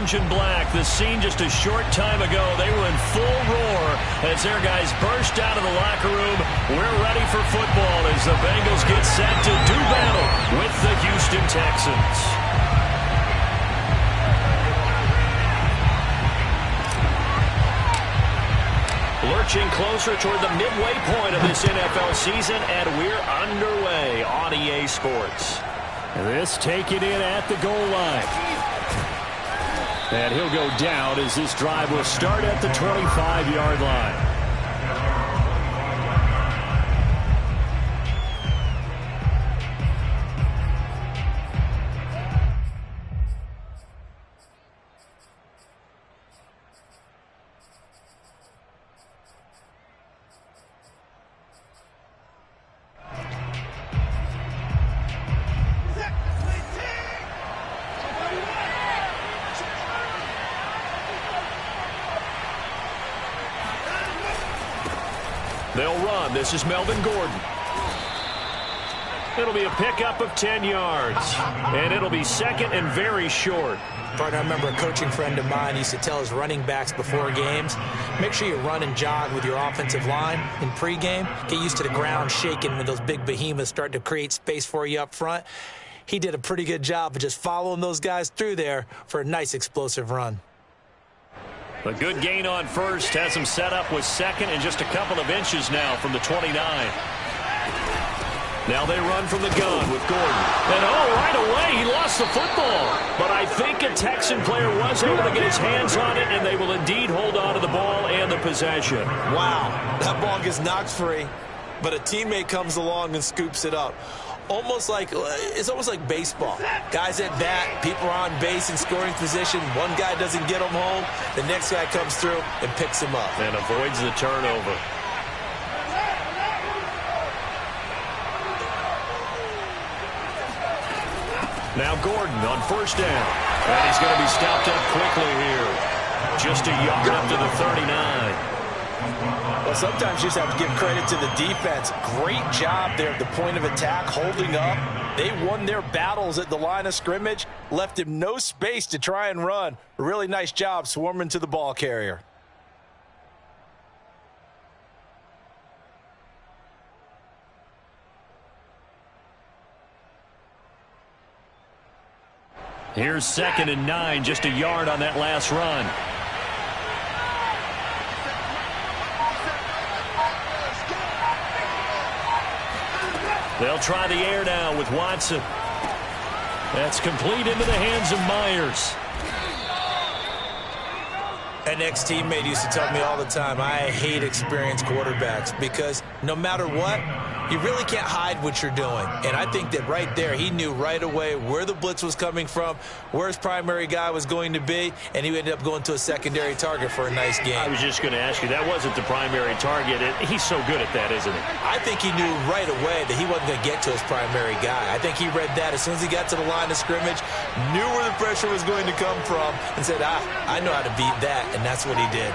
orange and black. The scene just a short time ago. They were in full roar as their guys burst out of the locker room. We're ready for football as the Bengals get set to do battle with the Houston Texans. Lurching closer toward the midway point of this NFL season, and we're underway on EA Sports. This taken in at the goal line. And he'll go down as this drive will start at the 25-yard line. They'll run. This is Melvin Gordon. It'll be a pickup of 10 yards. And it'll be second and very short. Partner, I remember a coaching friend of mine used to tell his running backs before games, make sure you run and jog with your offensive line in pregame. Get used to the ground shaking when those big behemoths start to create space for you up front. He did a pretty good job of just following those guys through there for a nice explosive run. A good gain on first has him set up with second and just a couple of inches now from the 29. Now they run from the gun with Gordon. And right away he lost the football. But I think a Texan player was able to get his hands on it, and they will indeed hold on to the ball and the possession. Wow, that ball gets knocked free, but a teammate comes along and scoops it up. It's almost like baseball. Guys at bat, people are on base in scoring position. One guy doesn't get him home. The next guy comes through and picks him up. And avoids the turnover. Now Gordon on first down. And he's going to be stopped up quickly here. Just a yard up to the 39. Well, sometimes you just have to give credit to the defense. Great job there at the point of attack, holding up. They won their battles at the line of scrimmage, left him no space to try and run. A really nice job swarming to the ball carrier. Here's 2nd and 9, just a yard on that last run. They'll try the air now with Watson. That's complete into the hands of Myers. An ex-teammate used to tell me all the time, I hate experienced quarterbacks because no matter what, you really can't hide what you're doing. And I think that right there, he knew right away where the blitz was coming from, where his primary guy was going to be, and he ended up going to a secondary target for a nice game. I was just going to ask you, that wasn't the primary target. He's so good at that, isn't he? I think he knew right away that he wasn't going to get to his primary guy. I think he read that as soon as he got to the line of scrimmage, knew where the pressure was going to come from, and said, I know how to beat that, and that's what he did.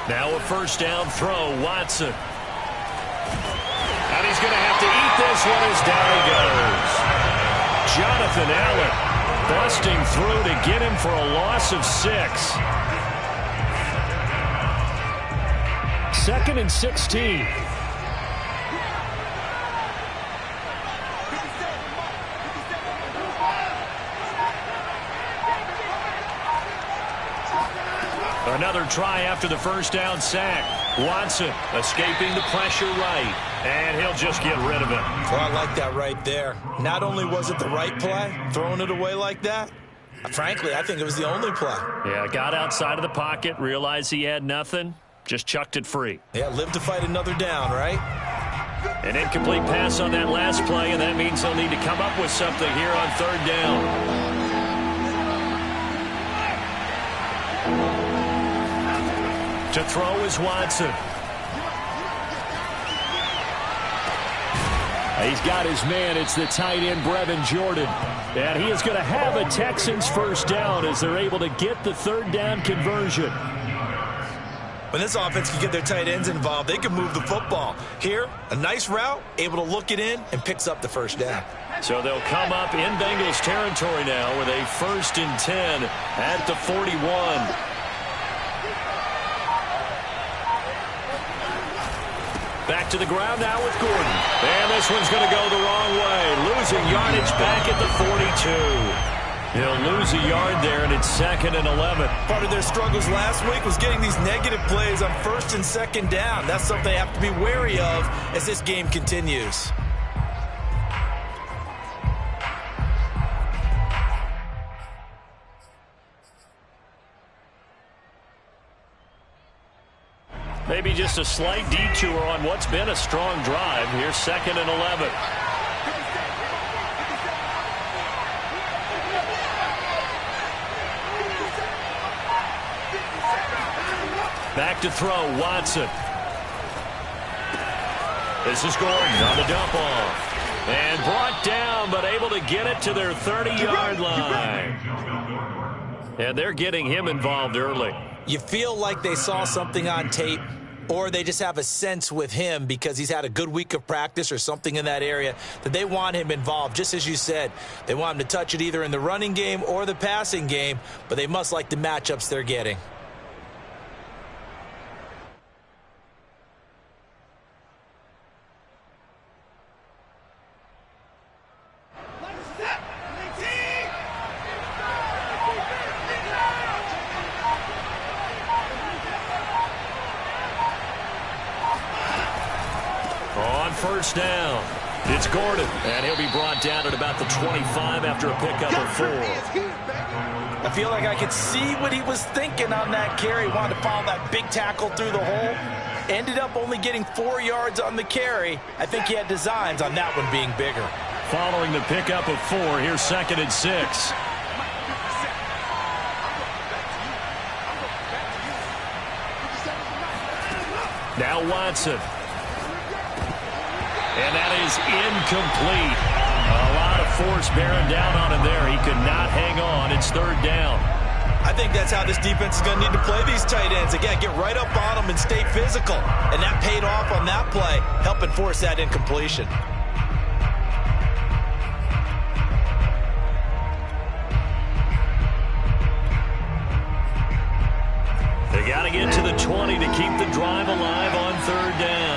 Now a first down throw, Watson. And he's going to have to eat this one as down he goes. Jonathan Allen busting through to get him for a loss of 6. 2nd and 16. Another try after the first down sack. Watson escaping the pressure right. And he'll just get rid of it. Well, I like that right there. Not only was it the right play, throwing it away like that, frankly, I think it was the only play. Yeah, got outside of the pocket, realized he had nothing, just chucked it free. Yeah, live to fight another down, right? An incomplete pass on that last play, and that means he'll need to come up with something here on 3rd down. To throw is Watson. He's got his man. It's the tight end, Brevin Jordan. And he is going to have a Texans first down as they're able to get the 3rd down conversion. When this offense can get their tight ends involved, they can move the football. Here, a nice route, able to look it in, and picks up the first down. So they'll come up in Bengals territory now with a 1st and 10 at the 41. Back to the ground now with Gordon. And this one's going to go the wrong way. Losing yardage back at the 42. He'll lose a yard there, and it's 2nd and 11. Part of their struggles last week was getting these negative plays on 1st and 2nd down. That's something they have to be wary of as this game continues. Maybe just a slight detour on what's been a strong drive. Here's 2nd and 11. Back to throw, Watson. This is Gordon on the dump off. And brought down, but able to get it to their 30-yard line. And they're getting him involved early. You feel like they saw something on tape, or they just have a sense with him because he's had a good week of practice or something in that area that they want him involved. Just as you said, they want him to touch it either in the running game or the passing game, but they must like the matchups they're getting. First down. It's Gordon, and he'll be brought down at about the 25 after a pickup of 4. I feel like I could see what he was thinking on that carry. Wanted to follow that big tackle through the hole. Ended up only getting 4 yards on the carry. I think he had designs on that one being bigger. Following the pickup of 4, here's 2nd and 6. Now Watson. And that is incomplete. A lot of force bearing down on him there. He could not hang on. It's 3rd down. I think that's how this defense is going to need to play these tight ends. Again, get right up on them and stay physical. And that paid off on that play, helping force that incompletion. They got to get to the 20 to keep the drive alive on 3rd down.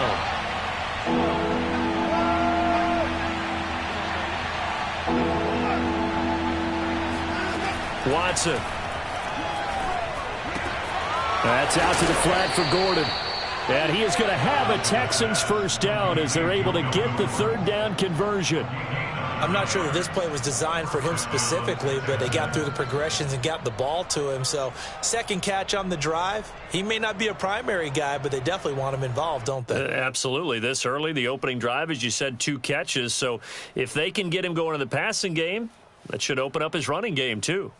Watson. That's out to the flat for Gordon. And he is going to have a Texans 1st down as they're able to get the 3rd down conversion. I'm not sure that this play was designed for him specifically, but they got through the progressions and got the ball to him. So 2nd catch on the drive. He may not be a primary guy, but they definitely want him involved, don't they? Absolutely. This early, the opening drive, as you said, 2 catches. So if they can get him going in the passing game, that should open up his running game too.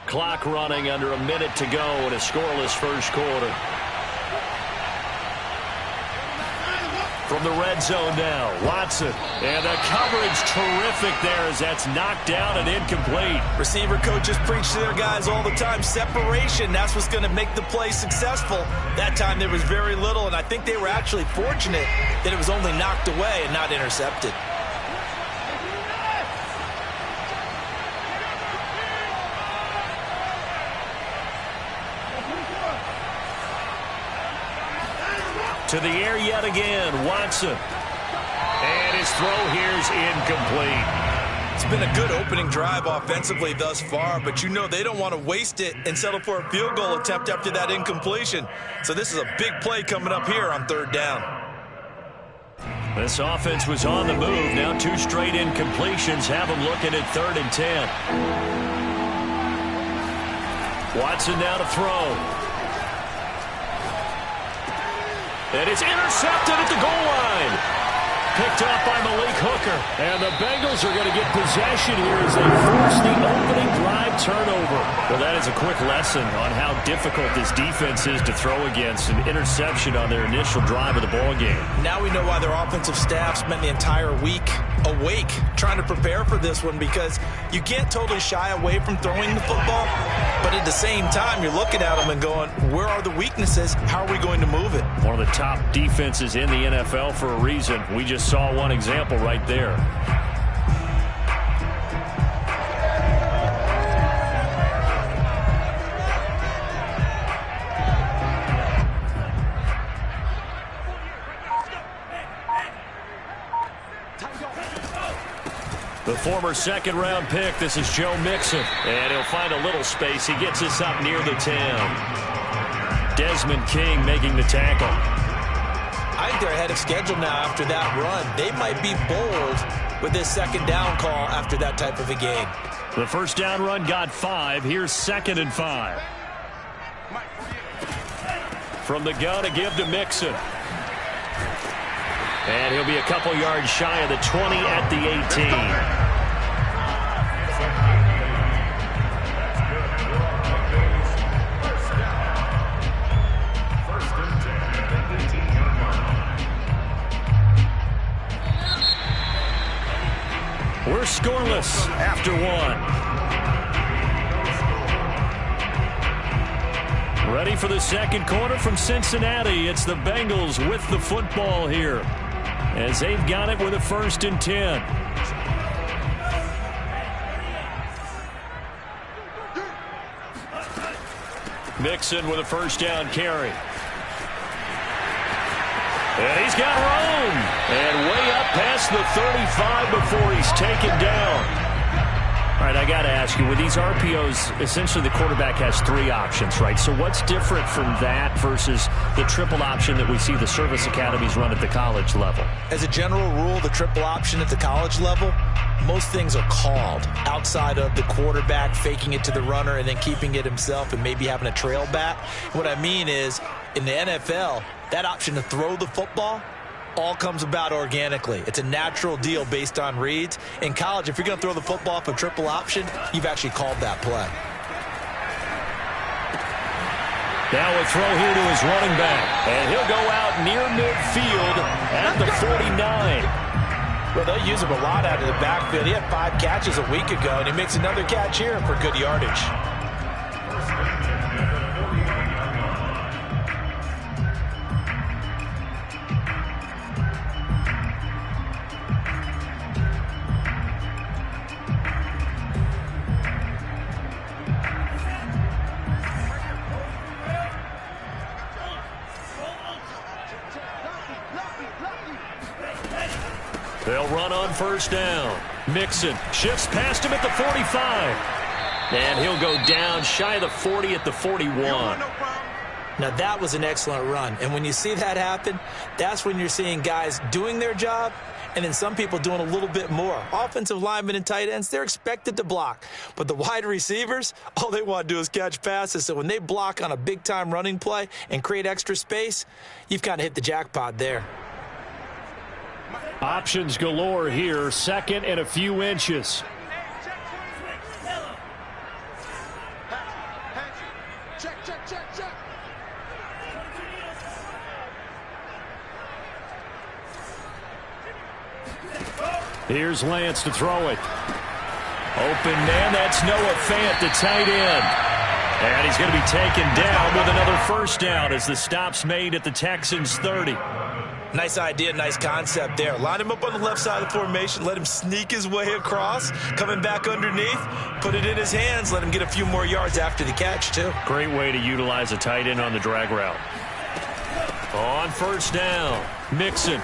Clock running under a minute to go in a scoreless 1st quarter. From the red zone now, Watson. And the coverage terrific there as that's knocked down and incomplete. Receiver coaches preach to their guys all the time. Separation, that's what's going to make the play successful. That time there was very little, and I think they were actually fortunate that it was only knocked away and not intercepted. To the air yet again, Watson. And his throw here's incomplete. It's been a good opening drive offensively thus far, but you know they don't want to waste it and settle for a field goal attempt after that incompletion. So this is a big play coming up here on 3rd down. This offense was on the move. Now 2 straight incompletions have them looking at 3rd and 10. Watson now to throw. And it's intercepted at the goal line. Picked up by Malik Hooker. And the Bengals are going to get possession here as they force the opening drive turnover. Well, that is a quick lesson on how difficult this defense is to throw against. An interception on their initial drive of the ball game. Now we know why their offensive staff spent the entire week awake trying to prepare for this one, because you can't totally shy away from throwing the football, but at the same time you're looking at them and going, where are the weaknesses? How are we going to move it? One of the top defenses in the NFL for a reason. We just saw one example right there. former second-round pick. This is Joe Mixon. And he'll find a little space. He gets us up near the 10. Desmond King making the tackle. I think they're ahead of schedule now after that run. They might be bold with this second down call after that type of a game. The first down run got 5. Here's 2nd and 5. From the gun, a give to Mixon. And he'll be a couple yards shy of the 20 at the 18. We're scoreless after 1. Ready for the second quarter from Cincinnati. It's the Bengals with the football here, as they've got it with a 1st and 10. Mixon with a first down carry. And he's got room. And way up past the 35 before he's taken down. All right, I got to ask you, with these RPOs, essentially the quarterback has 3 options, right? So what's different from that versus the triple option that we see the service academies run at the college level? As a general rule, the triple option at the college level, most things are called outside of the quarterback faking it to the runner and then keeping it himself and maybe having a trail back. What I mean is, in the NFL, that option to throw the football all comes about organically. It's a natural deal based on reads. In college, if you're going to throw the football off a triple option, you've actually called that play. Now a throw here to his running back. And he'll go out near midfield at the 49. Well, they'll use him a lot out of the backfield. He had 5 catches a week ago, and he makes another catch here for good yardage. They'll run on first down. Mixon shifts past him at the 45. And he'll go down shy of the 40 at the 41. Now, that was an excellent run. And when you see that happen, that's when you're seeing guys doing their job and then some people doing a little bit more. Offensive linemen and tight ends, they're expected to block. But the wide receivers, all they want to do is catch passes. So when they block on a big-time running play and create extra space, you've kind of hit the jackpot there. Options galore here. 2nd and a few inches. Here's Lance to throw it. Open man, that's Noah Fant, the tight end. And he's going to be taken down with another first down as the stop's made at the Texans' 30. Nice idea, nice concept there. Line him up on the left side of the formation. Let him sneak his way across. Coming back underneath. Put it in his hands. Let him get a few more yards after the catch, too. Great way to utilize a tight end on the drag route. On first down, Mixon.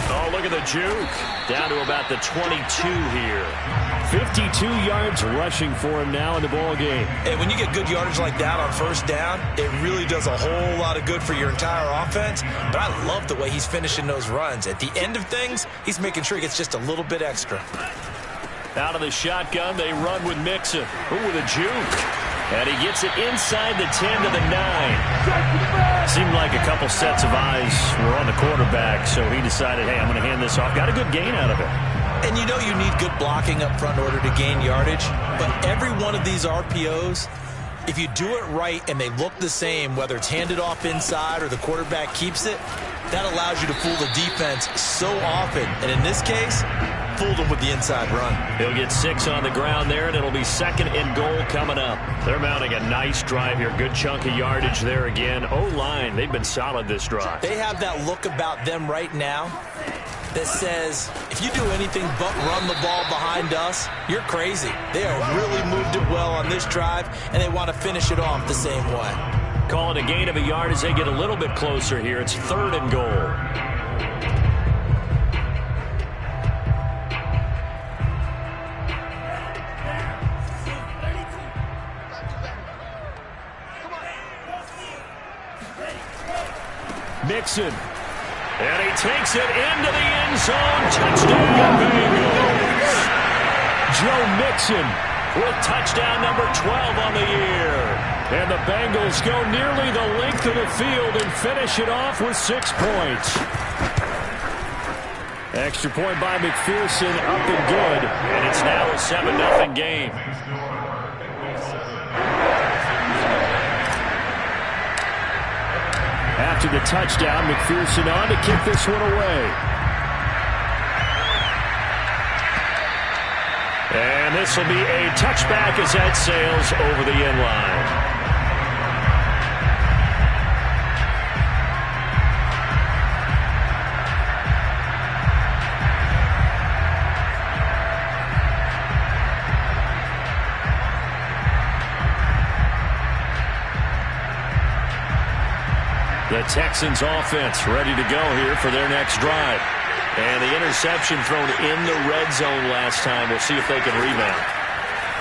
Oh, look at the juke. Down to about the 22 here. 52 yards rushing for him now in the ball game. Hey, when you get good yardage like that on first down, it really does a whole lot of good for your entire offense. But I love the way he's finishing those runs. At the end of things, he's making sure he gets just a little bit extra. Out of the shotgun, they run with Mixon. Ooh, with a juke. And he gets it inside the 10 to the 9. Seemed like a couple sets of eyes were on the quarterback, so he decided, hey, I'm going to hand this off. Got a good gain out of it. And you know you need good blocking up front in order to gain yardage. But every one of these RPOs, if you do it right and they look the same, whether it's handed off inside or the quarterback keeps it, that allows you to fool the defense so often. And in this case, fooled him with the inside run. He'll get 6 on the ground there, and it'll be 2nd and goal coming up. They're mounting a nice drive here. Good chunk of yardage there again. O-line, they've been solid this drive. They have that look about them right now that says, if you do anything but run the ball behind us, you're crazy. They have really moved it well on this drive, and they want to finish it off the same way. Call it a gain of a yard as they get a little bit closer here. It's 3rd and goal. Mixon. And he takes it into the end zone. Touchdown, Bengals. Joe Mixon with touchdown number 12 on the year. And the Bengals go nearly the length of the field and finish it off with 6 points. Extra point by McPherson, up and good. And it's now a 7-0 game. After the touchdown, McPherson on to kick this one away. And this will be a touchback as that sails over the end line. The Texans offense ready to go here for their next drive. And the interception thrown in the red zone last time. We'll see if they can rebound.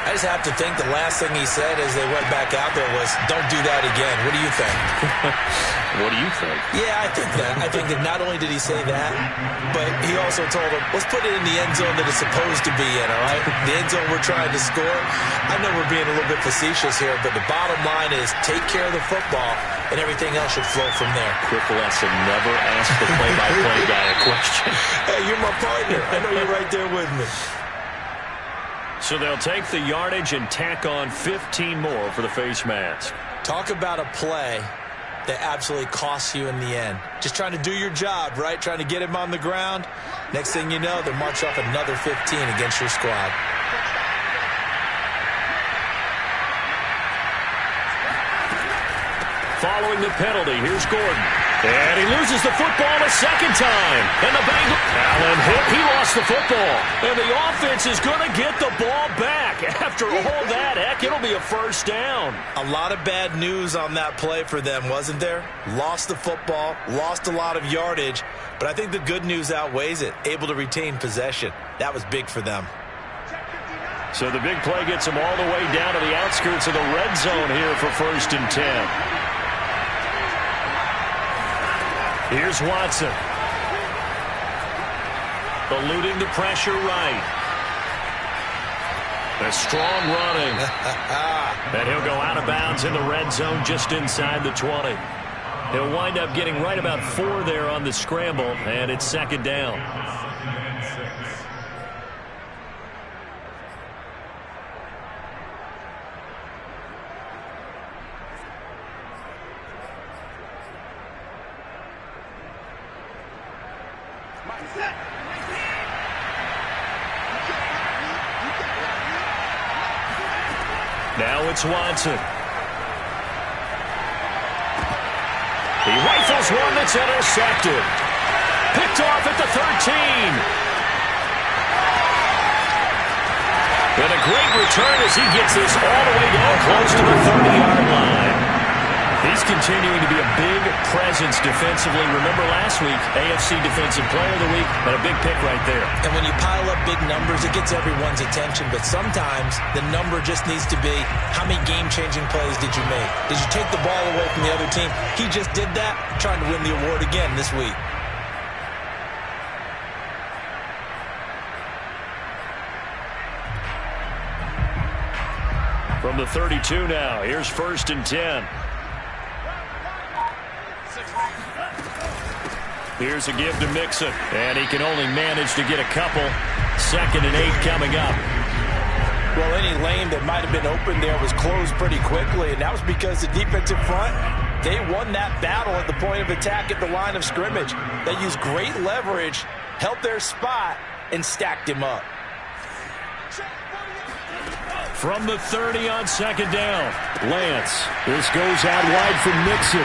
I just have to think the last thing he said as they went back out there was, don't do that again. What do you think? What do you think? Yeah, I think that. I think that not only did he say that, but he also told him, let's put it in the end zone that it's supposed to be in, all right? The end zone we're trying to score. I know we're being a little bit facetious here, but the bottom line is take care of the football, and everything else should flow from there. Quick lesson, never ask the play-by-play guy a question. Hey, you're my partner. I know you're right there with me. So they'll take the yardage and tack on 15 more for the face mask. Talk about a play that absolutely costs you in the end. Just trying to do your job, right? Trying to get him on the ground. Next thing you know, they'll march off another 15 against your squad. Following the penalty, here's Gordon. And he loses the football a second time. And the Bengals, Allen hit, he lost the football. And the offense is going to get the ball back. After all that, heck, it'll be a first down. A lot of bad news on that play for them, wasn't there? Lost the football, lost a lot of yardage. But I think the good news outweighs it. Able to retain possession. That was big for them. So the big play gets them all the way down to the outskirts of the red zone here for 1st and 10. Here's Watson. Eluding the pressure right. A strong running. And he'll go out of bounds in the red zone just inside the 20. He'll wind up getting right about 4 there on the scramble, and it's 2nd down. Now it's Watson. He rifles one that's intercepted. Picked off at the 13. And a great return as he gets this all the way down close to the 30-yard line. He's continuing to be a big presence defensively. Remember last week, AFC Defensive Player of the Week, and a big pick right there. And when you pile up big numbers, it gets everyone's attention. But sometimes the number just needs to be, how many game-changing plays did you make? Did you take the ball away from the other team? He just did that, trying to win the award again this week. From the 32 now, here's 1st and 10. Here's a give to Mixon, and he can only manage to get a couple. 2nd and 8 coming up. Well, any lane that might have been open there was closed pretty quickly, and that was because the defensive front, they won that battle at the point of attack at the line of scrimmage. They used great leverage, held their spot, and stacked him up. From the 30 on 2nd down. Lance. This goes out wide from Mixon.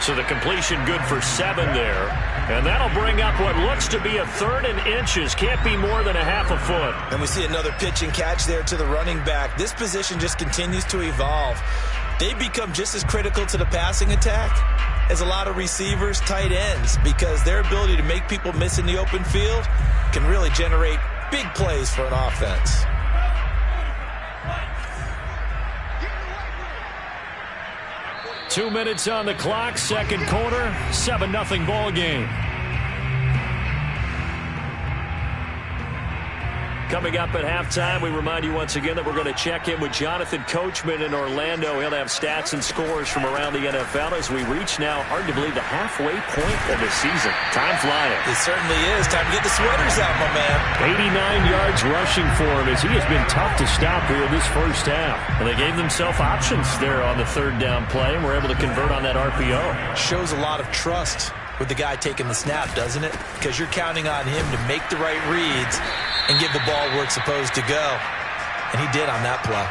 So the completion good for 7 there. And that'll bring up what looks to be a 3rd and inches. Can't be more than a half a foot. And we see another pitch and catch there to the running back. This position just continues to evolve. They become just as critical to the passing attack as a lot of receivers, tight ends, because their ability to make people miss in the open field can really generate big plays for an offense. 2 minutes on the clock, second quarter, 7-0 ball game. Coming up at halftime, we remind you once again that we're going to check in with Jonathan Coachman in Orlando. He'll have stats and scores from around the NFL as we reach now, hard to believe, the halfway point of the season. Time flying. It certainly is. Time to get the sweaters out, my man. 89 yards rushing for him as he has been tough to stop here this first half. And they gave themselves options there on the third down play and were able to convert on that RPO. Shows a lot of trust with the guy taking the snap, doesn't it? Because you're counting on him to make the right reads and give the ball where it's supposed to go. And he did on that play.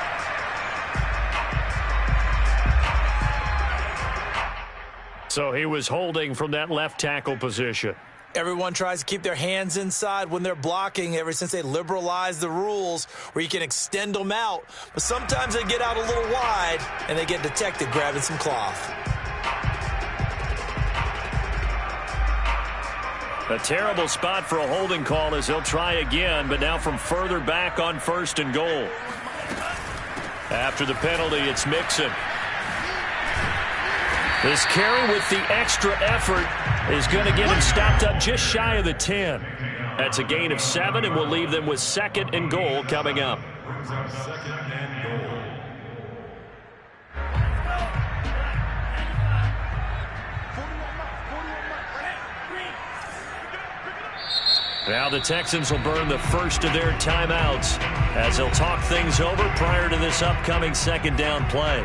So he was holding from that left tackle position. Everyone tries to keep their hands inside when they're blocking ever since they liberalized the rules where you can extend them out. But sometimes they get out a little wide and they get detected grabbing some cloth. A terrible spot for a holding call as they'll try again, but now from further back on 1st and goal. After the penalty, it's Mixon. This carry with the extra effort is going to get him stopped up just shy of the 10. That's a gain of 7, and we'll leave them with 2nd and goal coming up. Now the Texans will burn the first of their timeouts as they'll talk things over prior to this upcoming second down play.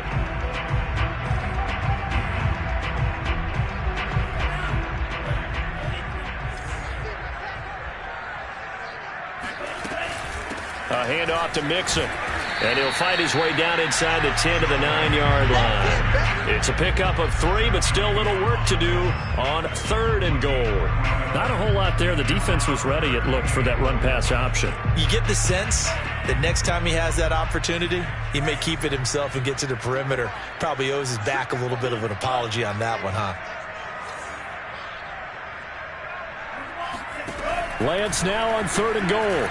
A handoff to Mixon. And he'll fight his way down inside the 10 to the 9-yard line. It's a pickup of 3, but still a little work to do on 3rd and goal. Not a whole lot there. The defense was ready, it looked, for that run-pass option. You get the sense that next time he has that opportunity, he may keep it himself and get to the perimeter. Probably owes his back a little bit of an apology on that one, huh? Lance now on 3rd and goal.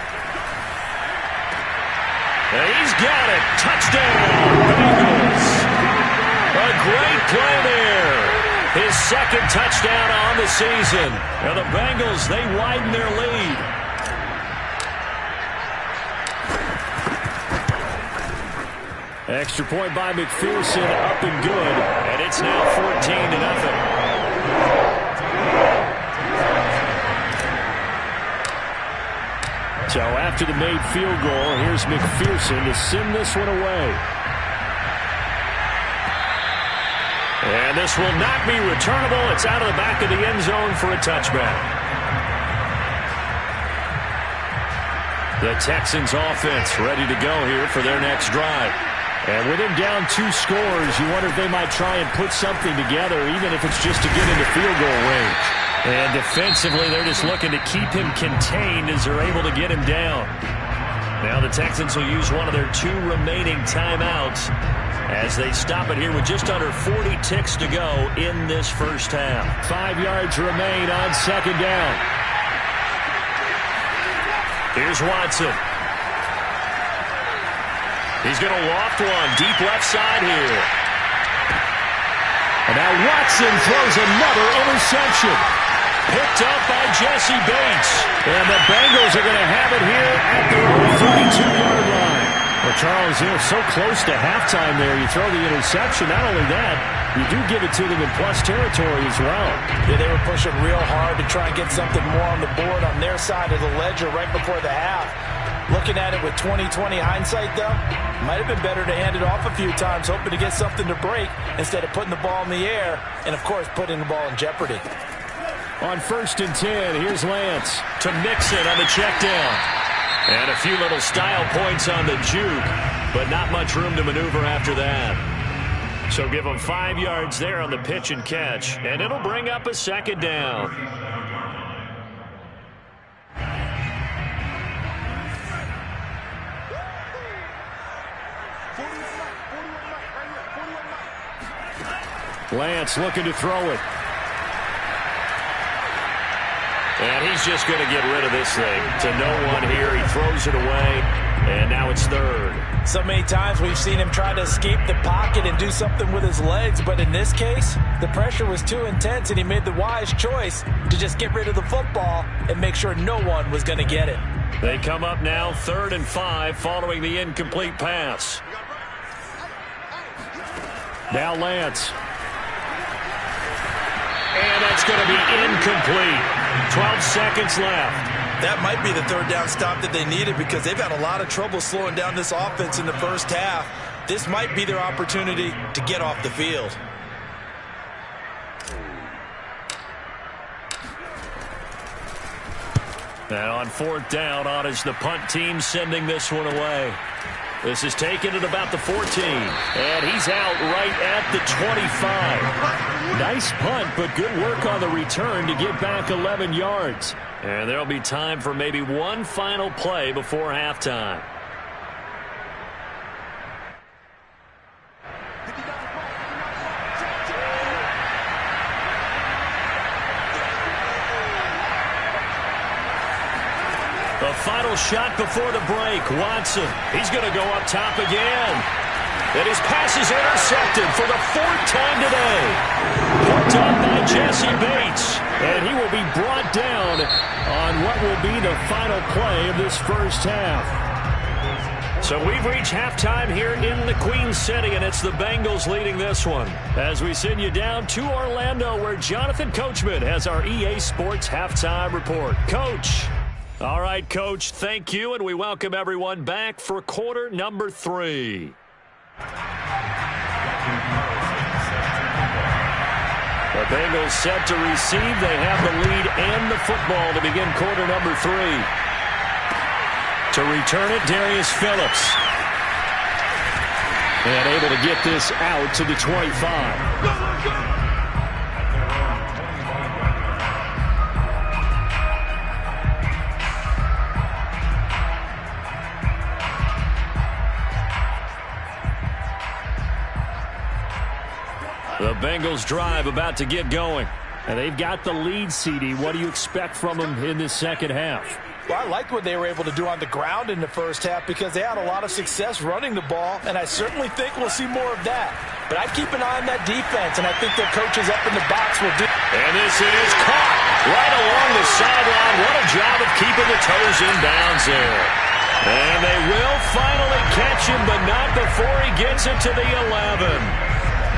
He's got it. Touchdown, Bengals. A great play there. His 2nd touchdown on the season. And the Bengals, they widen their lead. Extra point by McPherson, up and good. And it's now 14-0. So after the made field goal, here's McPherson to send this one away. And this will not be returnable. It's out of the back of the end zone for a touchback. The Texans offense ready to go here for their next drive. And with him down 2 scores, you wonder if they might try and put something together, even if it's just to get into field goal range. And defensively, they're just looking to keep him contained as they're able to get him down. Now the Texans will use one of their 2 remaining timeouts as they stop it here with just under 40 ticks to go in this first half. 5 yards remain on 2nd down. Here's Watson. He's going to loft one deep left side here. And now Watson throws another interception. Picked up by Jesse Bates. And the Bengals are going to have it here at their own 32-yard line. Well, Charles, so close to halftime there. You throw the interception. Not only that, you do give it to them in plus territory as well. Yeah, they were pushing real hard to try and get something more on the board on their side of the ledger right before the half. Looking at it with 20/20 hindsight, though, might have been better to hand it off a few times, hoping to get something to break instead of putting the ball in the air and, of course, putting the ball in jeopardy. On 1st and 10, here's Lance to Mixon on the check down. And a few little style points on the juke, but not much room to maneuver after that. So give them 5 yards there on the pitch and catch, and it'll bring up a 2nd down. Lance looking to throw it. And he's just going to get rid of this thing to no one here. He throws it away, And now it's third. So many times we've seen him try to escape the pocket and do something with his legs, but in this case, the pressure was too intense and he made the wise choice to just get rid of the football and make sure no one was going to get it. They come up now 3rd and 5 following the incomplete pass. Now Lance. And that's going to be incomplete. 12 seconds left. That might be the 3rd down stop that they needed because they've had a lot of trouble slowing down this offense in the first half. This might be their opportunity to get off the field. And on 4th down, on is the punt team sending this one away. This is taken at about the 14. And he's out right at the 25. Nice punt, but good work on the return to get back 11 yards. And there'll be time for maybe one final play before halftime. The final shot before the break. Watson, he's going to go up top again. And his pass is intercepted for the 4th time today. Picked up by Jesse Bates. And he will be brought down on what will be the final play of this first half. So we've reached halftime here in the Queen City, and it's the Bengals leading this one. As we send you down to Orlando, where Jonathan Coachman has our EA Sports halftime report. Coach. All right, Coach, thank you, and we welcome everyone back for quarter number 3. The Bengals set to receive. They have the lead and the football to begin quarter number 3. To return it, Darius Phillips. And able to get this out to the 25. The Bengals drive about to get going. And they've got the lead, CD. What do you expect from them in this second half? Well, I liked what they were able to do on the ground in the first half because they had a lot of success running the ball, and I certainly think we'll see more of that. But I keep an eye on that defense, and I think their coaches up in the box will do. And this is caught right along the sideline. What a job of keeping the toes in bounds there. And they will finally catch him, but not before he gets it to the 11.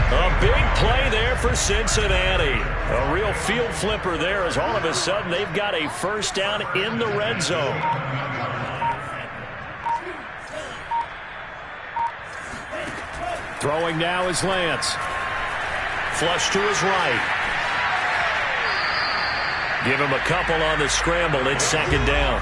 A big play there for Cincinnati. A real field flipper there as all of a sudden they've got a first down in the red zone. Throwing now is Lance. Flush to his right. Give him a couple on the scramble. It's 2nd down.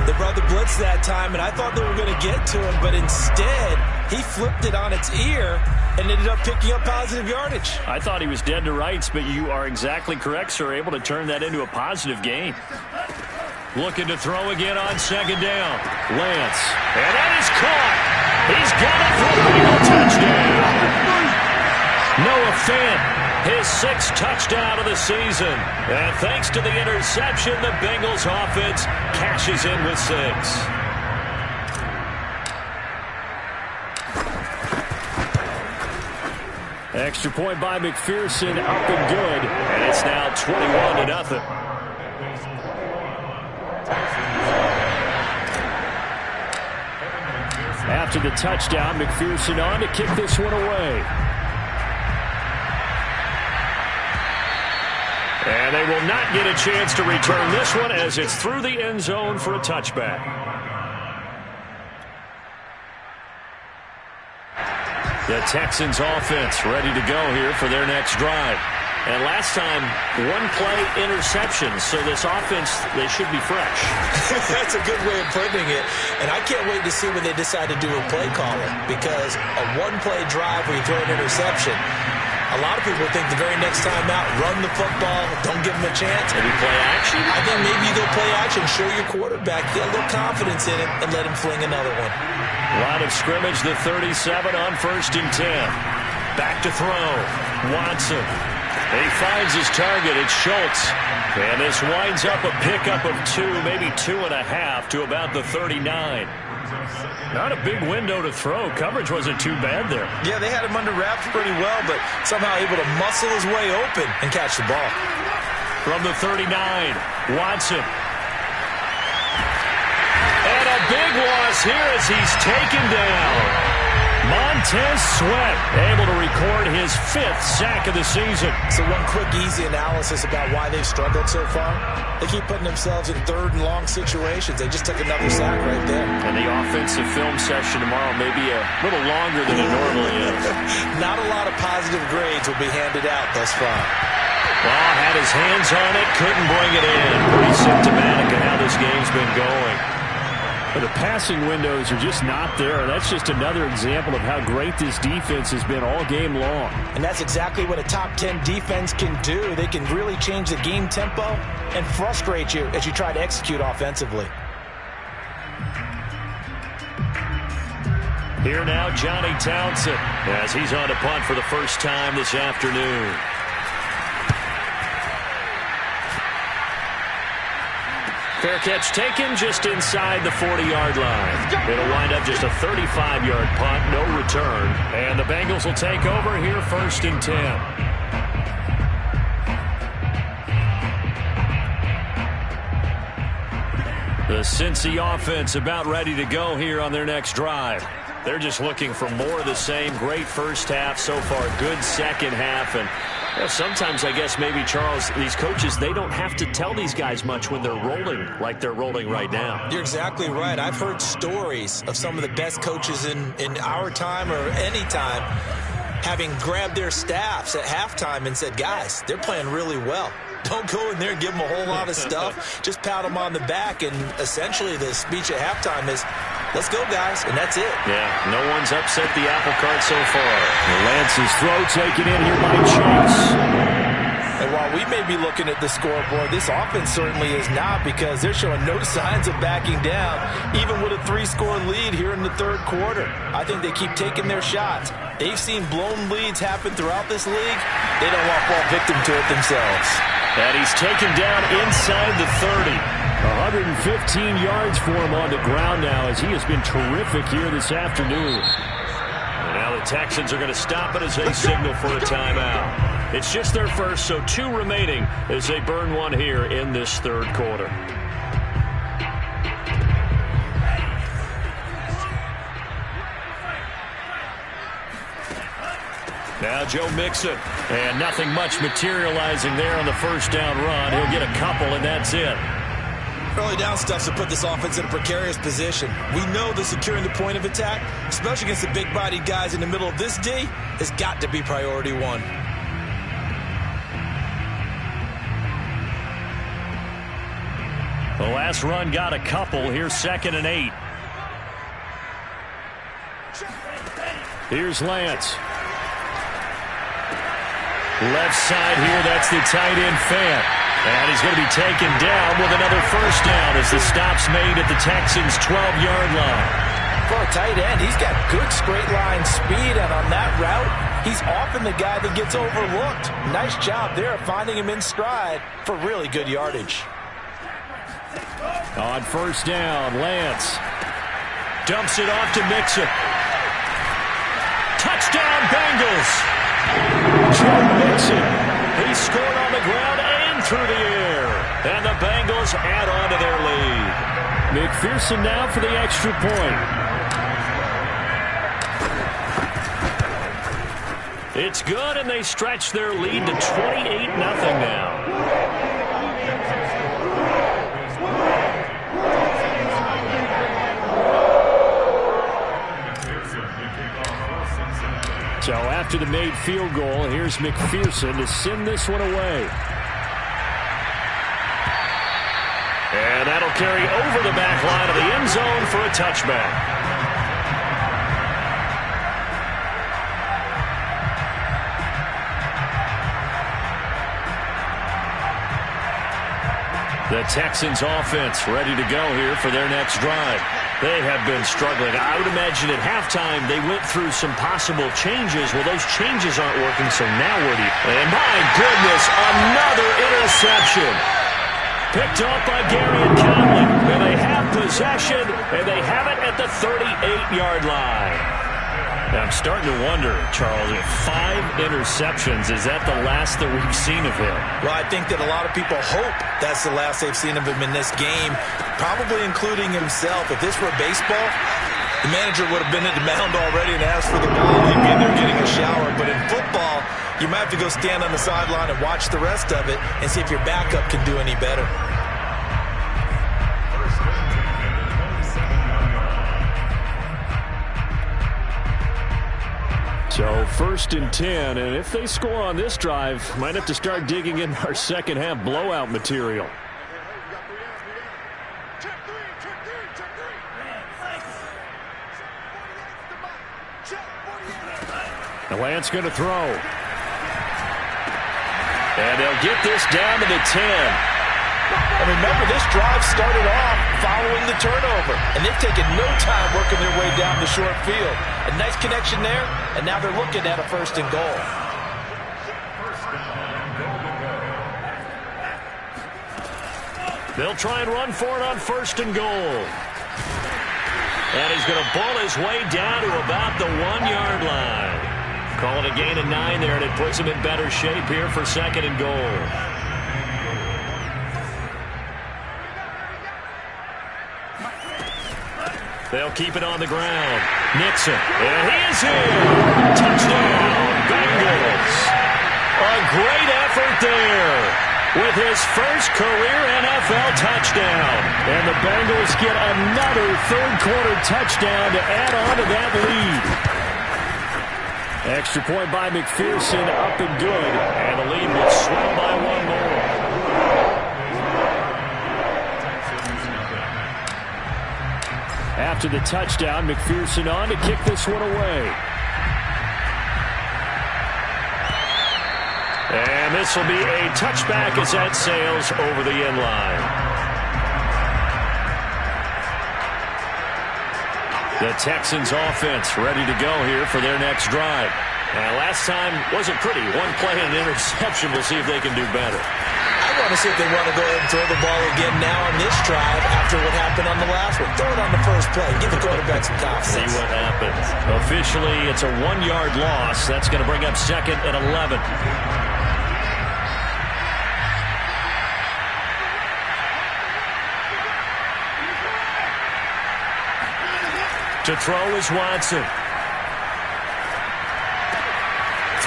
They brought the blitz that time, and I thought they were going to get to him, but instead he flipped it on its ear and ended up picking up positive yardage. I thought he was dead to rights, but you are exactly correct, sir. Able to turn that into a positive gain. Looking to throw again on 2nd down. Lance. And that is caught. He's got it for a final touchdown. Noah Fant, his 6th touchdown of the season. And thanks to the interception, the Bengals offense cashes in with 6. Extra point by McPherson, up and good. And it's now 21-0. After the touchdown, McPherson on to kick this one away. And they will not get a chance to return this one as it's through the end zone for a touchback. The Texans offense ready to go here for their next drive. And last time, 1-play interception. So this offense, they should be fresh. That's a good way of putting it. And I can't wait to see when they decide to do a play calling. Because a 1-play drive where you throw an interception, a lot of people think the very next time out, run the football, don't give them a chance. Maybe play action? I think maybe you go play action, show your quarterback, get a little confidence in it, and let him fling another one. Line of scrimmage, the 37 on 1st and 10. Back to throw. Watson. He finds his target. It's Schultz. And this winds up a pickup of 2, maybe 2.5 to about the 39. Not a big window to throw. Coverage wasn't too bad there. Yeah, they had him under wraps pretty well, but somehow able to muscle his way open and catch the ball. From the 39, Watson. And a big loss here as he's taken down. Montez Sweat able to record his 5th sack of the season. So one quick, easy analysis about why they've struggled so far. They keep putting themselves in 3rd and long situations. They just took another sack right there. And the offensive film session tomorrow may be a little longer than it normally is. Not a lot of positive grades will be handed out thus far. Well, had his hands on it, couldn't bring it in. Pretty symptomatic of how this game's been going. But the passing windows are just not there. That's just another example of how great this defense has been all game long. And that's exactly what a top 10 defense can do. They can really change the game tempo and frustrate you as you try to execute offensively. Here now, Johnny Townsend, as he's on to punt for the first time this afternoon. Fair catch taken just inside the 40-yard line. It'll wind up just a 35-yard punt, no return. And the Bengals will take over here 1st and 10. The Cincy offense about ready to go here on their next drive. They're just looking for more of the same. Great first half so far, good second half. And sometimes, I guess, maybe, Charles, these coaches, they don't have to tell these guys much when they're rolling like they're rolling right now. You're exactly right. I've heard stories of some of the best coaches in our time or any time having grabbed their staffs at halftime and said, guys, they're playing really well. Don't go in there and give them a whole lot of stuff. Just pat them on the back. And essentially the speech at halftime is, let's go, guys, and that's it. Yeah, no one's upset the apple cart so far. Lance's throw taken in here by Chase. And while we may be looking at the scoreboard, this offense certainly is not, because they're showing no signs of backing down, even with a 3-score lead here in the 3rd quarter. I think they keep taking their shots. They've seen blown leads happen throughout this league. They don't want to fall victim to it themselves. And he's taken down inside the 30. 115 yards for him on the ground now, as he has been terrific here this afternoon. And now the Texans are going to stop it as they signal for a timeout. It's just their first, so 2 remaining as they burn one here in this 3rd quarter. Now Joe Mixon, and nothing much materializing there on the first down run. He'll get a couple, and that's it. Early down stuff to put this offense in a precarious position. We know that securing the point of attack, especially against the big-bodied guys in the middle of this D, has got to be priority 1. The last run got a couple. Here's 2nd and 8. Here's Lance. Left side here, that's the tight end Fant. And he's going to be taken down with another first down as the stop's made at the Texans' 12-yard line. For a tight end, he's got good straight-line speed, and on that route, he's often the guy that gets overlooked. Nice job there of finding him in stride for really good yardage. On first down, Lance dumps it off to Mixon. Touchdown, Bengals! Joe Mixon. He scored on the ground and through the air. And the Bengals add on to their lead. McPherson now for the extra point. It's good, and they stretch their lead to 28-0 now. So after the made field goal, here's McPherson to send this one away. And that'll carry over the back line of the end zone for a touchback. The Texans offense ready to go here for their next drive. They have been struggling. I would imagine at halftime they went through some possible changes. Well, those changes aren't working, so now where do you... And my goodness, another interception. Picked off by Gary and Conley. And they have possession, and they have it at the 38-yard line. I'm starting to wonder, Charles, if 5 interceptions, is that the last that we've seen of him? Well, I think that a lot of people hope that's the last they've seen of him in this game, probably including himself. If this were baseball, the manager would have been at the mound already and asked for the ball. He'd be in there getting a shower. But in football, you might have to go stand on the sideline and watch the rest of it and see if your backup can do any better. So 1st and 10, and if they score on this drive, might have to start digging in our second half blowout material. The Lance going to throw. And they'll get this down to the 10. And remember, this drive started off following the turnover. And they've taken no time working their way down the short field. A nice connection there, and now they're looking at a 1st and goal. They'll try and run for it on 1st and goal. And he's going to ball his way down to about the 1-yard line. Call it a gain of 9 there, and it puts him in better shape here for 2nd and goal. They'll keep it on the ground. Nixon, and he is here. Touchdown, Bengals. A great effort there with his first career NFL touchdown. And the Bengals get another 3rd-quarter touchdown to add on to that lead. Extra point by McPherson, up and good. And the lead will swell by 1 more. After the touchdown, McPherson on to kick this one away. And this will be a touchback as that sails over the end line. The Texans offense ready to go here for their next drive. Last time wasn't pretty. 1 play and an interception. We'll see if they can do better. I want to see if they want to go ahead and throw the ball again now on this drive after what happened on the last one. Throw it on the first play. Give the quarterback some confidence. See what happens. Officially, it's a 1-yard loss. That's going to bring up 2nd and 11. To throw is Watson.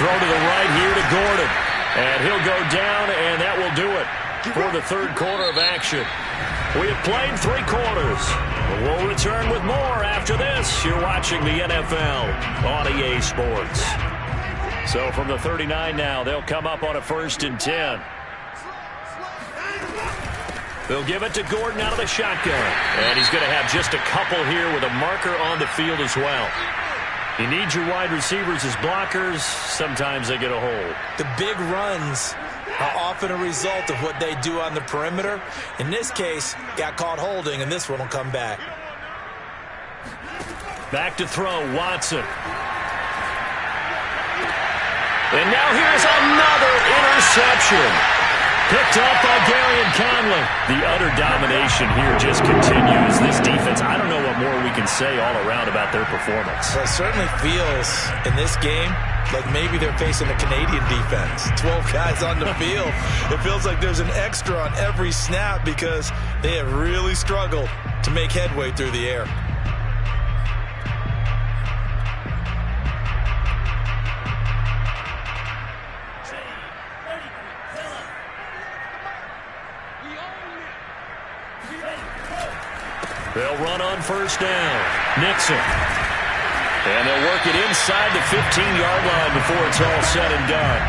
Throw to the right here to Gordon. And he'll go down, and that will do it for the 3rd quarter of action. We have played 3 quarters. We'll return with more after this. You're watching the NFL on EA Sports. So from the 39 now, they'll come up on a 1st and 10. They'll give it to Gordon out of the shotgun. And he's going to have just a couple here with a marker on the field as well. You need your wide receivers as blockers. Sometimes they get a hold. The big runs are often a result of what they do on the perimeter. In this case, got caught holding, and this one will come back. Back to throw, Watson. And now here's another interception. Picked up by Gary and Conley. The utter domination here just continues. This defense, I don't know what more we can say all around about their performance. Well, it certainly feels in this game like maybe they're facing a Canadian defense. 12 guys on the field. It feels like there's an extra on every snap because they have really struggled to make headway through the air. They'll run on 1st down. Nixon. And they'll work it inside the 15-yard line before it's all said and done.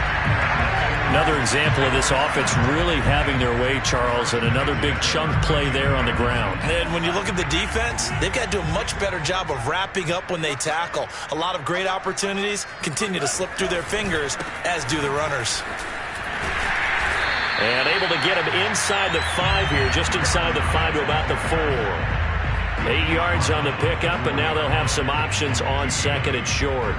Another example of this offense really having their way, Charles, and another big chunk play there on the ground. And when you look at the defense, they've got to do a much better job of wrapping up when they tackle. A lot of great opportunities continue to slip through their fingers, as do the runners. And able to get him inside the 5 here, just inside the 5 to about the 4. 8 yards on the pickup, and now they'll have some options on 2nd and short.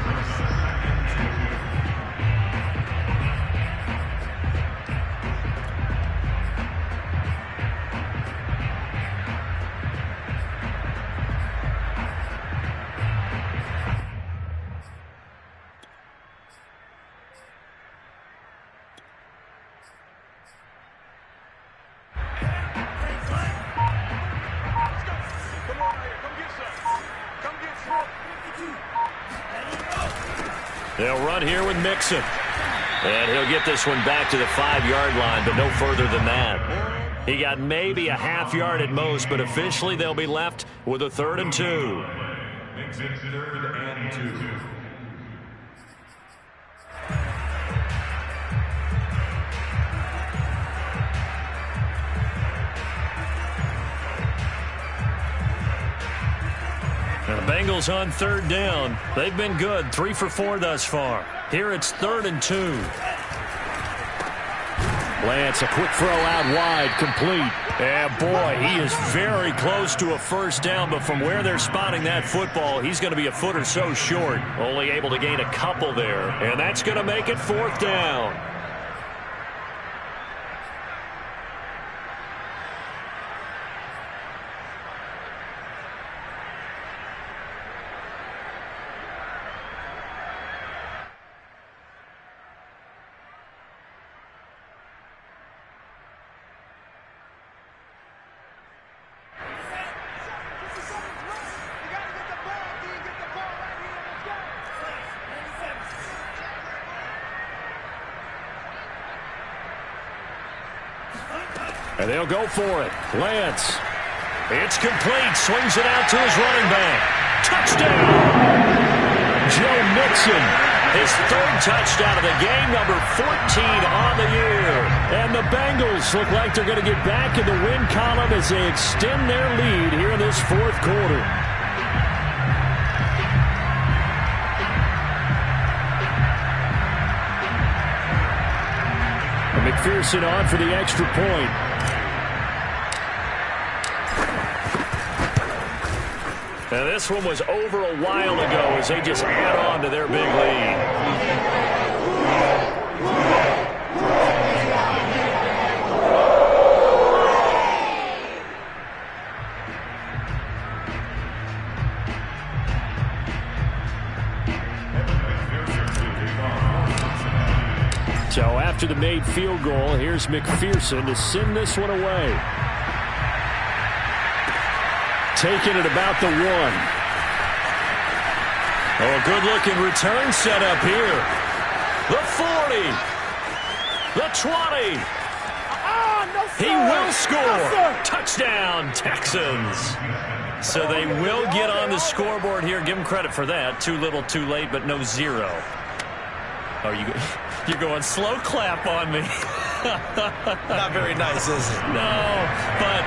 They'll run here with Mixon. And he'll get this one back to the 5-yard line, but no further than that. He got maybe a half yard at most, but officially they'll be left with a 3rd and 2. Mixon 3rd and 2. And the Bengals on 3rd down. They've been good, 3 for 4 thus far. Here it's 3rd and 2. Lance, a quick throw out wide, complete. And boy, he is very close to a 1st down, but from where they're spotting that football, he's going to be a foot or so short. Only able to gain a couple there, and that's going to make it 4th down. And they'll go for it. Lance. It's complete. Swings it out to his running back. Touchdown! Joe Mixon. His 3rd touchdown of the game, number 14 on the year. And the Bengals look like they're going to get back in the win column as they extend their lead here in this 4th quarter. And McPherson on for the extra point. Now this one was over a while ago as they just add on to their big lead. So after the made field goal, here's McPherson to send this one away. Taking it about the 1. Oh, a good-looking return set up here. The 40. The 20. He will score. Touchdown, Texans. So they will get on the scoreboard here. Give them credit for that. Too little, too late, but no 0. Oh, you're going slow clap on me. Not very nice, is it? No, but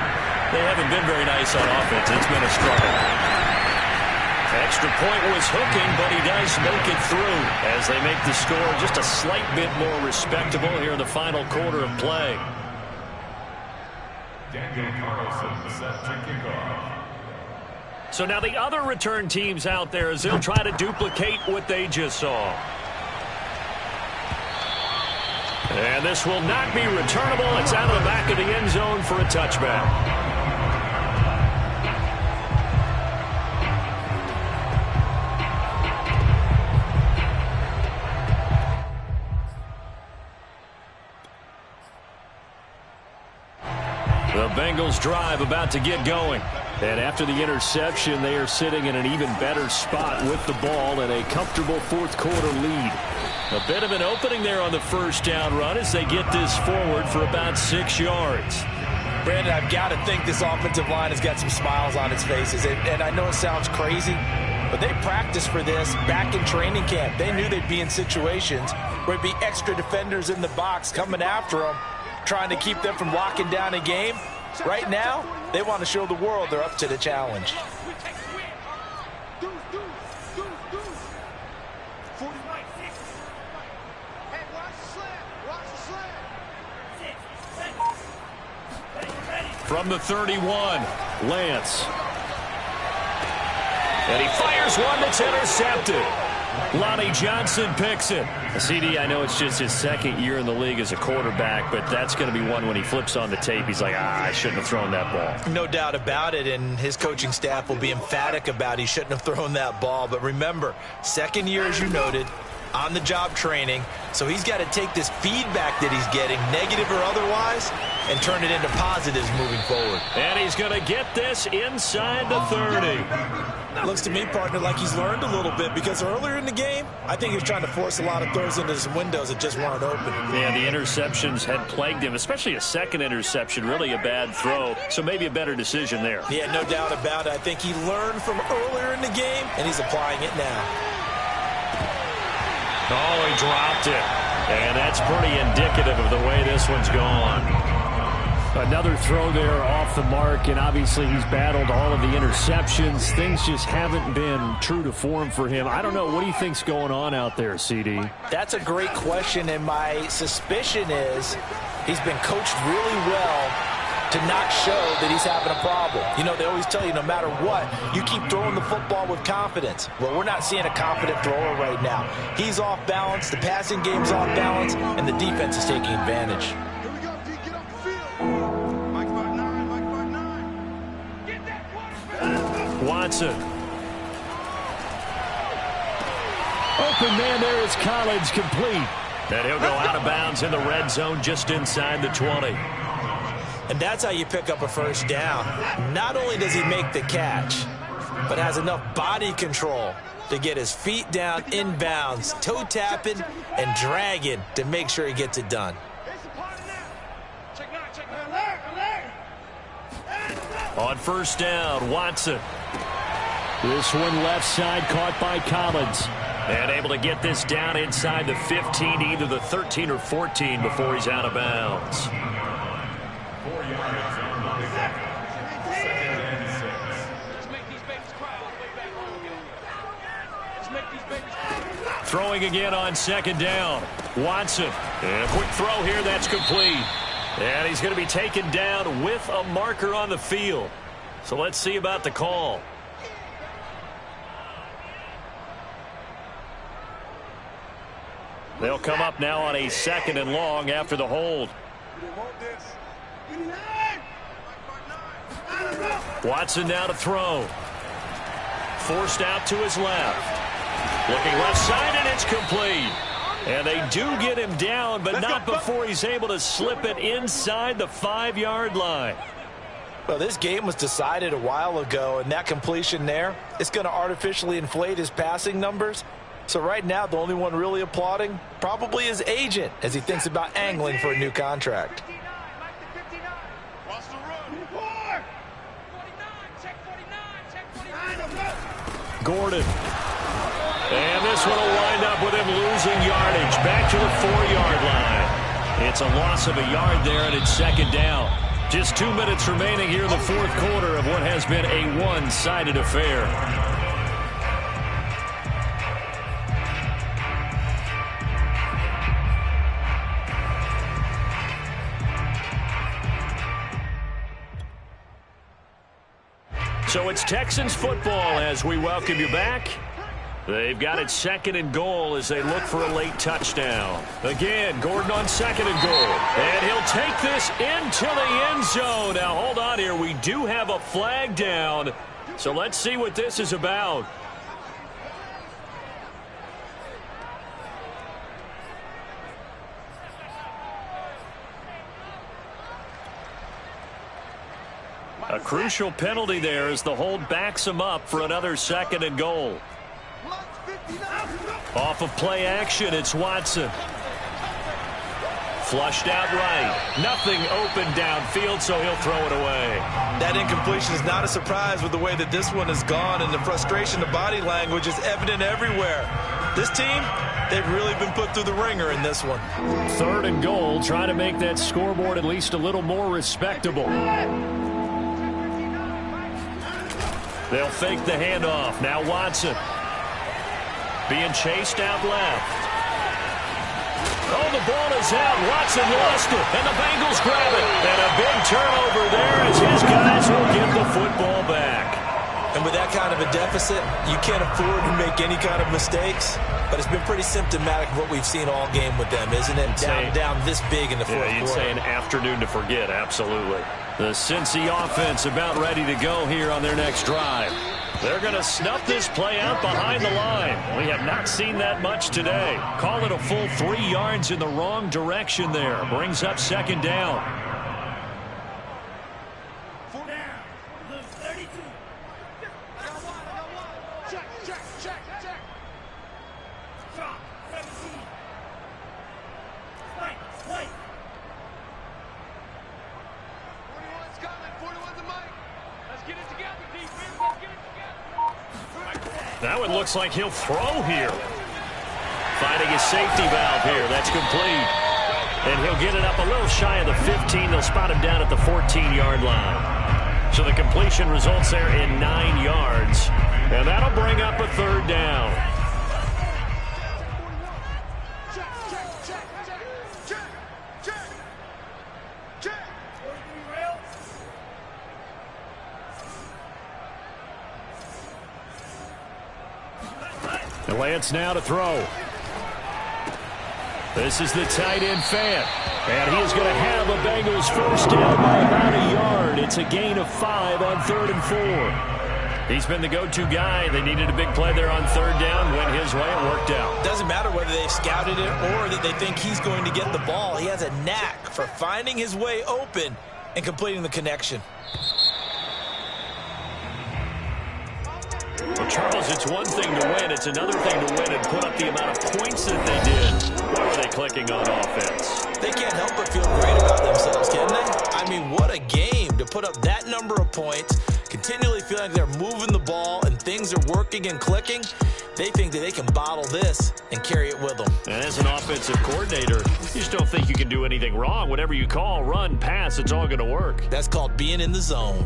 they haven't been very nice on offense. It's been a struggle. Extra point was hooking, but he does make it through as they make the score just a slight bit more respectable here in the final quarter of play. Daniel Carlson set to kick off. So now the other return teams out there as they'll try to duplicate what they just saw. And this will not be returnable. It's out of the back of the end zone for a touchback. The Bengals drive about to get going. And after the interception, they are sitting in an even better spot with the ball and a comfortable 4th quarter lead. A bit of an opening there on the 1st down run as they get this forward for about 6 yards. Brandon, I've got to think this offensive line has got some smiles on its faces. And I know it sounds crazy, but they practiced for this back in training camp. They knew they'd be in situations where there'd be extra defenders in the box coming after them, trying to keep them from locking down a game. Right now, they want to show the world they're up to the challenge. From the 31, Lance. And he fires one that's intercepted. Lonnie Johnson picks it. CD, I know it's just his 2nd year in the league as a quarterback, but that's going to be one when he flips on the tape. He's like, I shouldn't have thrown that ball. No doubt about it, and his coaching staff will be emphatic about he shouldn't have thrown that ball. But remember, 2nd year, as you noted, on-the-job training, so he's got to take this feedback that he's getting, negative or otherwise, and turn it into positives moving forward. And he's going to get this inside the 30. Looks to me, partner, like he's learned a little bit, because earlier in the game, I think he was trying to force a lot of throws into some windows that just weren't open. Yeah, the interceptions had plagued him, especially a second interception, really a bad throw, so maybe a better decision there. Yeah, no doubt about it. I think he learned from earlier in the game, and he's applying it now. Oh, he dropped it. And that's pretty indicative of the way this one's gone. Another throw there off the mark, and obviously he's battled all of the interceptions. Things just haven't been true to form for him. I don't know. What do you think's going on out there, CD? That's a great question, and my suspicion is he's been coached really well to not show that he's having a problem. You know, they always tell you no matter what, you keep throwing the football with confidence. Well, we're not seeing a confident thrower right now. He's off balance, the passing game's off balance, and the defense is taking advantage. Watson. Open man there is Collins, complete. And he'll go out of bounds in the red zone just inside the 20. And that's how you pick up a first down. Not only does he make the catch, but has enough body control to get his feet down inbounds, toe tapping and dragging to make sure he gets it done. On first down, Watson. This one left side caught by Collins. And able to get this down inside the 15, either the 13 or 14 before he's out of bounds. Throwing again on second down. Watson. And a quick throw here, that's complete. And he's going to be taken down with a marker on the field. So let's see about the call. They'll come up now on a 2nd and long after the hold. Watson now to throw. Forced out to his left. Looking left side, and it's complete. And they do get him down, but not before he's able to slip it inside the 5-yard line. Well, this game was decided a while ago, and that completion there, it's going to artificially inflate his passing numbers. So right now, the only one really applauding probably his agent as he thinks about angling for a new contract. Gordon. And this one will wind up with him losing yardage back to the 4-yard line. It's a loss of a yard there, and it's 2nd down. Just 2 minutes remaining here in the 4th quarter of what has been a one-sided affair. So it's Texans football as we welcome you back. They've got it 2nd and goal as they look for a late touchdown. Again, Gordon on 2nd and goal. And he'll take this into the end zone. Now, hold on here. We do have a flag down. So let's see what this is about. A crucial penalty there as the hold backs him up for another 2nd and goal. Off of play action, it's Watson. Flushed out right. Nothing open downfield, so he'll throw it away. That incompletion is not a surprise with the way that this one has gone, and the frustration, the body language is evident everywhere. This team, they've really been put through the ringer in this one. 3rd and goal, trying to make that scoreboard at least a little more respectable. They'll fake the handoff. Now Watson. Being chased out left. Oh, the ball is out. Watson lost it, and the Bengals grab it. And a big turnover there as his guys will get the football back. And with that kind of a deficit, you can't afford to make any kind of mistakes. But it's been pretty symptomatic of what we've seen all game with them, isn't it? Down this big in the 4th quarter. You'd say an afternoon to forget, absolutely. The Cincy offense about ready to go here on their next drive. They're going to snuff this play out behind the line. We have not seen that much today. Call it a full 3 yards in the wrong direction there. Brings up 2nd down. it looks like he'll throw here. Finding his safety valve here. That's complete. And he'll get it up a little shy of the 15. They'll spot him down at the 14-yard line. So the completion results there in 9 yards. And that'll bring up a third down. And Lance now to throw. This is the tight end fan. And he is going to have a Bengals first down by about a yard. It's a gain of 5 on 3rd and 4. He's been the go-to guy. They needed a big play there on 3rd down. Went his way. It worked out. Doesn't matter whether they scouted it or that they think he's going to get the ball. He has a knack for finding his way open and completing the connection. Well, Charles, it's one thing to win. It's another thing to win and put up the amount of points that they did. Why were they clicking on offense? They can't help but feel great about themselves, can they? I mean, what a game to put up that number of points, continually feeling like they're moving the ball and things are working and clicking. They think that they can bottle this and carry it with them. And as an offensive coordinator, you just don't think you can do anything wrong. Whatever you call, run, pass, it's all going to work. That's called being in the zone.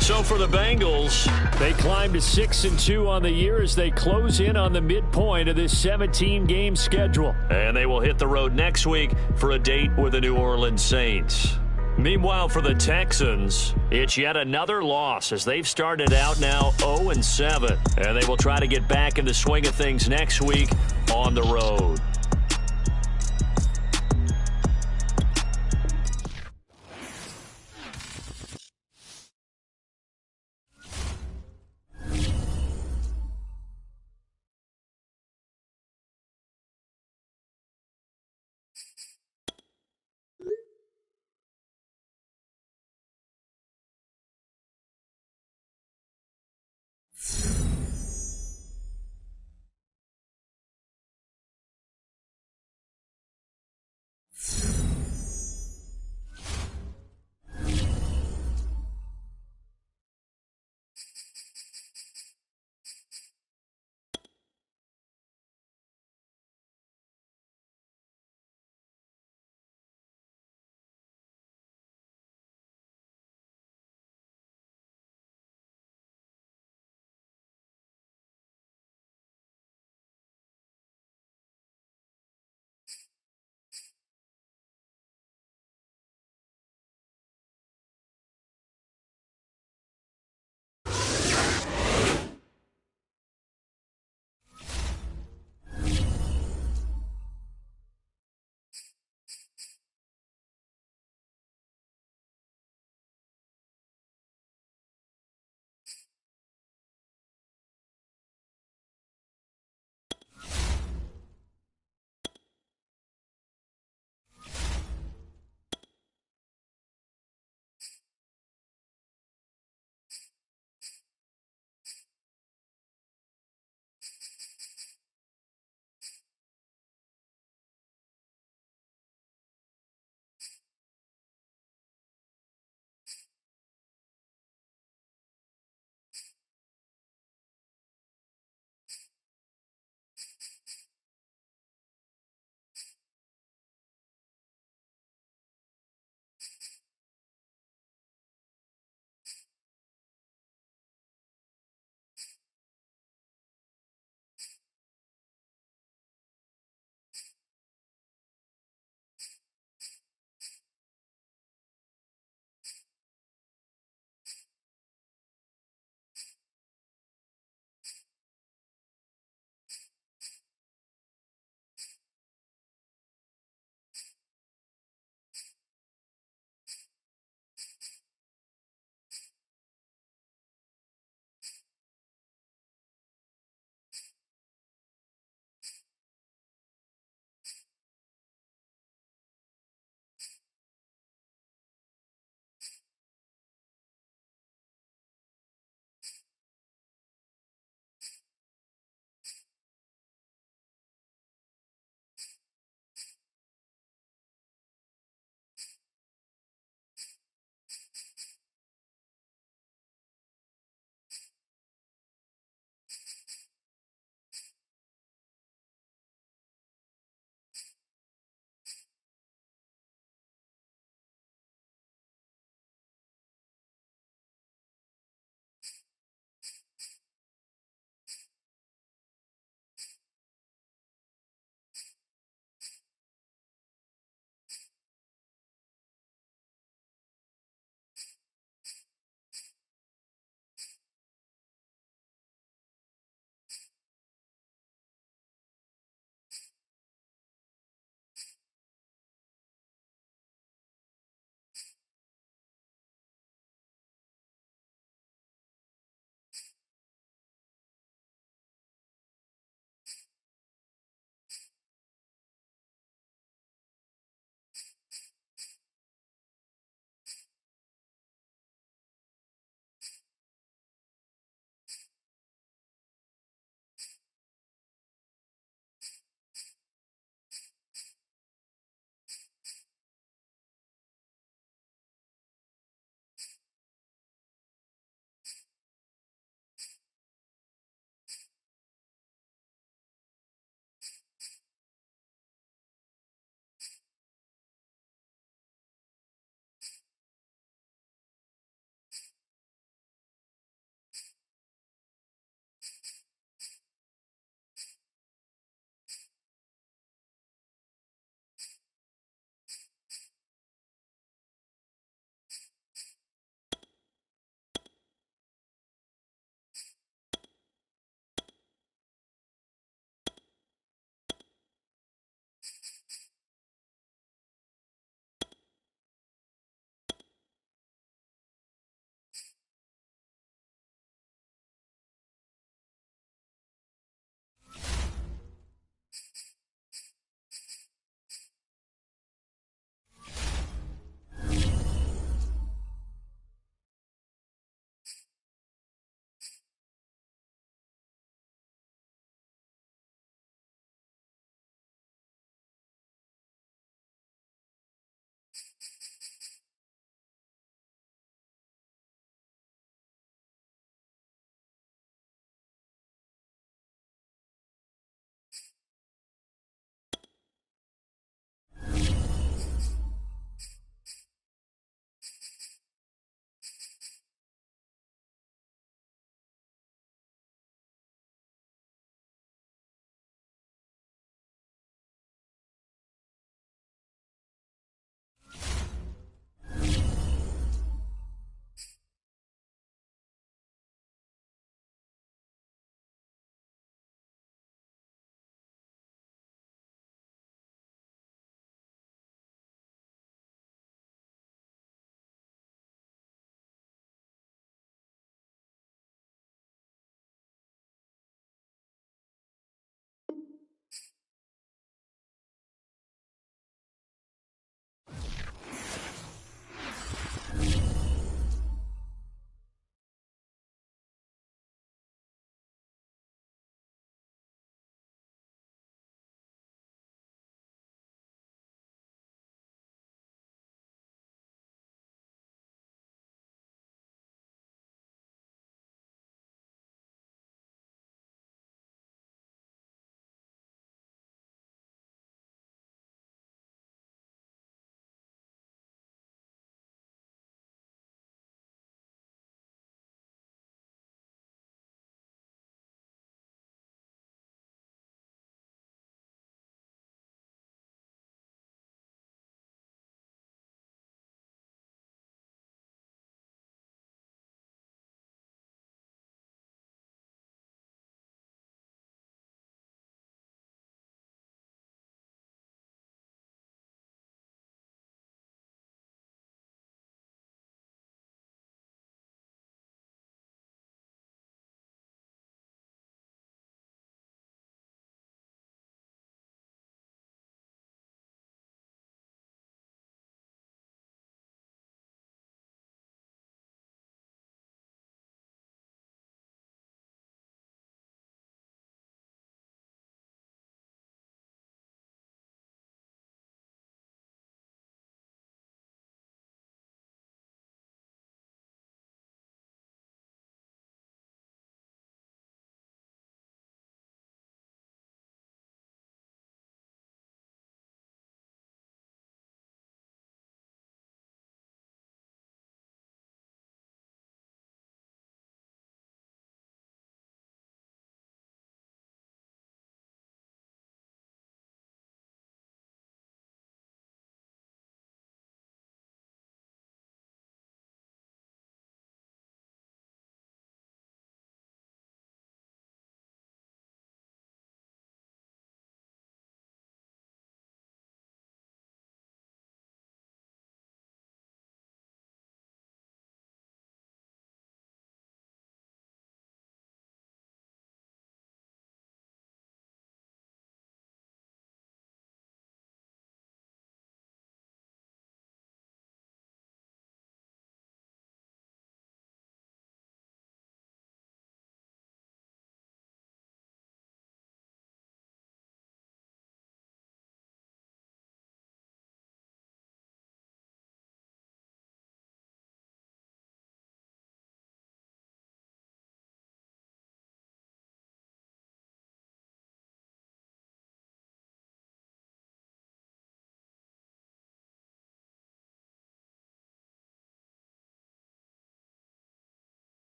So for the Bengals, they climb to 6-2 on the year as they close in on the midpoint of this 17-game schedule. And they will hit the road next week for a date with the New Orleans Saints. Meanwhile, for the Texans, it's yet another loss as they've started out now 0-7. And they will try to get back in the swing of things next week on the road.